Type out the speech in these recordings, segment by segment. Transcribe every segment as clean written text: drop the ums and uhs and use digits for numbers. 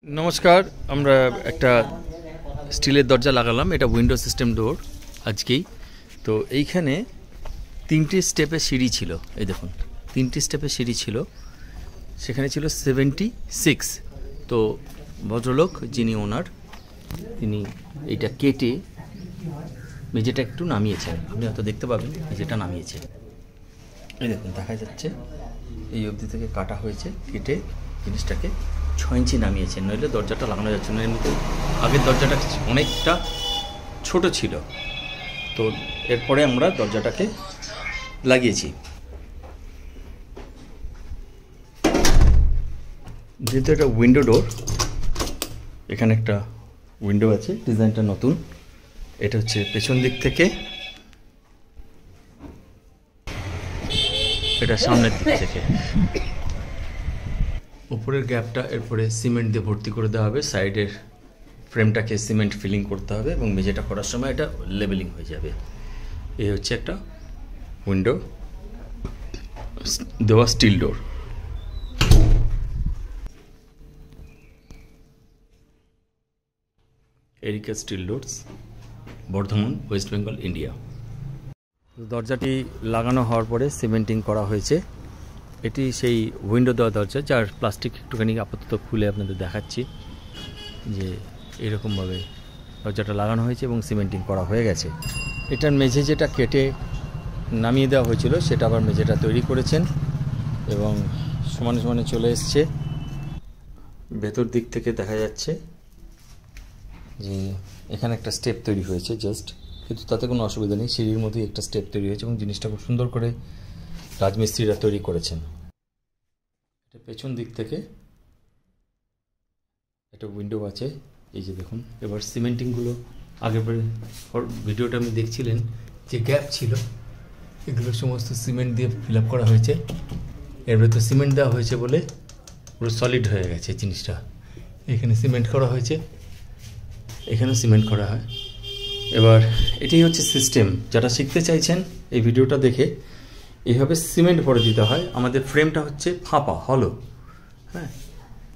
नमस्कार আমরা একটা স্টিলের দরজা লাগালাম। এটা উইন্ডো সিস্টেম ডোর আজকেই। তো এইখানে তিনটি স্টেপের সিঁড়ি ছিল। এই দেখুন তিনটি স্টেপের সিঁড়ি ছিল, সেখানে ছিল 76। তো ভদ্রলোক যিনি ওনার, তিনি এইটা কেটে মেঝেটা একটু নামিয়েছেন। আপনি হয়তো দেখতে পাবেন মেঝেটা নামিয়েছে। এই দেখুন দেখা যাচ্ছে এই অবধি থেকে কাটা হয়েছে, কেটে জিনিসটাকে 6 ইঞ্চি নামিয়েছেন, নইলে দরজাটা লাগানো যাচ্ছে না। এমনিতে আগের দরজাটা অনেকটা ছোট ছিল, তো এরপরে আমরা দরজাটাকে লাগিয়েছি। যেহেতু এটা উইন্ডো ডোর, এখানে একটা উইন্ডো আছে, ডিজাইনটা নতুন। এটা হচ্ছে পেছন দিক থেকে, এটা সামনের দিক থেকে। উপরের গ্যাপটা এরপরে সিমেন্ট দিয়ে ভর্তি করে দেওয়া হবে, সাইডের ফ্রেমটাকে সিমেন্ট ফিলিং করতে হবে এবং মেঝেটা করার সময় এটা লেবেলিং হয়ে যাবে। এই হচ্ছে একটা উইন্ডো দেওয়া steel door. Erica steel doors, Bardhaman, West Bengal, India. দরজাটি লাগানো হওয়ার পরে সিমেন্টিং করা হয়েছে। এটি সেই উইন্ডো দেওয়া দরজা, যার প্লাস্টিক একটুখানি আপাতত খুলে আপনাদের দেখাচ্ছি যে এরকমভাবে দরজাটা লাগানো হয়েছে এবং সিমেন্টিং করা হয়ে গেছে। এটার মেঝে যেটা কেটে নামিয়ে দেওয়া হয়েছিল, সেটা আবার মেঝেটা তৈরি করেছেন এবং সমানে সমানে চলে এসছে। ভেতর দিক থেকে দেখা যাচ্ছে যে এখানে একটা স্টেপ তৈরি হয়েছে জাস্ট, কিন্তু তাতে কোনো অসুবিধা নেই। সিঁড়ির মধ্যেই একটা স্টেপ তৈরি হয়েছে এবং জিনিসটা খুব সুন্দর করে রাজমিস্ত্রিরা তৈরি করেছেন। এটা পেছন দিক থেকে একটা উইন্ডো আছে, এই যে দেখুন। এবার সিমেন্টিংগুলো আগের ভিডিওটা আপনি দেখছিলেন যে গ্যাপ ছিল, এগুলো সমস্ত সিমেন্ট দিয়ে ফিল আপ করা হয়েছে। এর ভেতর সিমেন্ট দেওয়া হয়েছে বলে পুরো সলিড হয়ে গেছে জিনিসটা। এখানে সিমেন্ট করা হয়েছে, এখানে সিমেন্ট করা হয়। এবার এটাই হচ্ছে সিস্টেম। যারা শিখতে চাইছেন এই ভিডিওটা দেখে, এইভাবে সিমেন্ট ভরে দিতে হয়। আমাদের ফ্রেমটা হচ্ছে ফাঁপা, হলো। হ্যাঁ,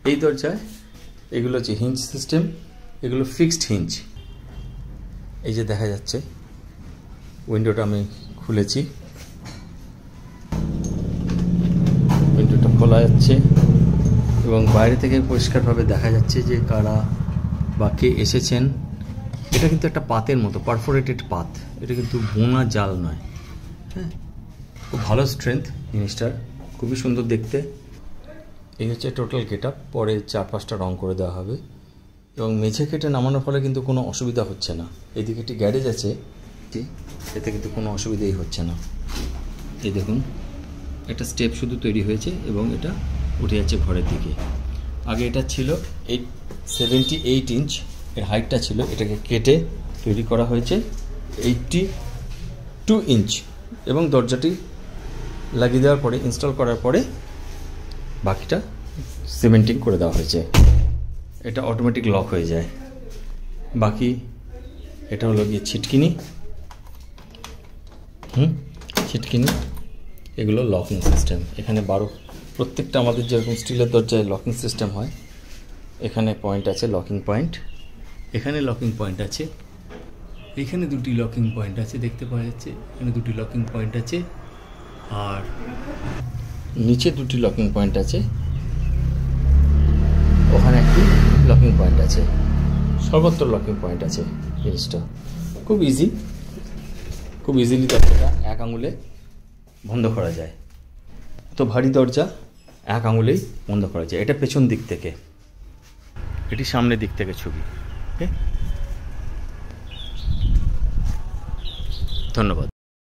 এই দরজায় এগুলো হচ্ছে হিঞ্জ সিস্টেম, এগুলো ফিক্সড হিঞ্জ। এই যে দেখা যাচ্ছে উইন্ডোটা আমি খুলেছি, উইন্ডোটা খোলা যাচ্ছে এবং বাইরে থেকে পরিষ্কারভাবে দেখা যাচ্ছে যে কারা বা কে এসেছেন। এটা কিন্তু একটা পাতের মতো, পারফোরেটেড পাত, এটা কিন্তু বোনা জাল নয়। হ্যাঁ, খুব ভালো স্ট্রেংথ জিনিসটার, খুবই সুন্দর দেখতে। এই হচ্ছে টোটাল গেট আপ। পরে 4-5টা রং করে দেওয়া হবে এবং মেঝে কেটে নামানোর ফলে কিন্তু কোনো অসুবিধা হচ্ছে না। এদিকে একটি গ্যারেজ আছে, এতে কিন্তু কোনো অসুবিধাই হচ্ছে না। এই দেখুন একটা স্টেপ শুধু তৈরি হয়েছে এবং এটা উঠে যাচ্ছে ঘরের দিকে। আগে এটা ছিল 78 ইঞ্চ এর হাইটটা ছিল, এটাকে কেটে তৈরি করা হয়েছে 82 ইঞ্চ এবং দরজাটি লাগিয়ে দেওয়ার পরে, ইনস্টল করার পরে বাকিটা সিমেন্টিং করে দেওয়া হয়েছে। এটা অটোমেটিক লক হয়ে যায়। বাকি এটা হলো গিয়ে ছিটকিনি, ছিটকিনি, এগুলো লকিং সিস্টেম। এখানে প্রত্যেকটা আমাদের যেরকম স্টিলের দরজায় লকিং সিস্টেম হয়, এখানে পয়েন্ট আছে, লকিং পয়েন্ট। এখানে লকিং পয়েন্ট আছে, এখানে 2টি লকিং পয়েন্ট আছে, দেখতে পাওয়া যাচ্ছে। এখানে 2টি লকিং পয়েন্ট আছে, আর নিচে 2টি লকিং পয়েন্ট আছে, ওখানে একটি লকিং পয়েন্ট আছে, সর্বত্র লকিং পয়েন্ট আছে। জিনিসটা খুব ইজি, খুব ইজিলি দরজাটা এক আঙুলে বন্ধ করা যায়। তো ভারী দরজা এক আঙুলেই বন্ধ করা যায়। এটা পেছন দিক থেকে, এটি সামনের দিক থেকে ছবি। ওকে, ধন্যবাদ।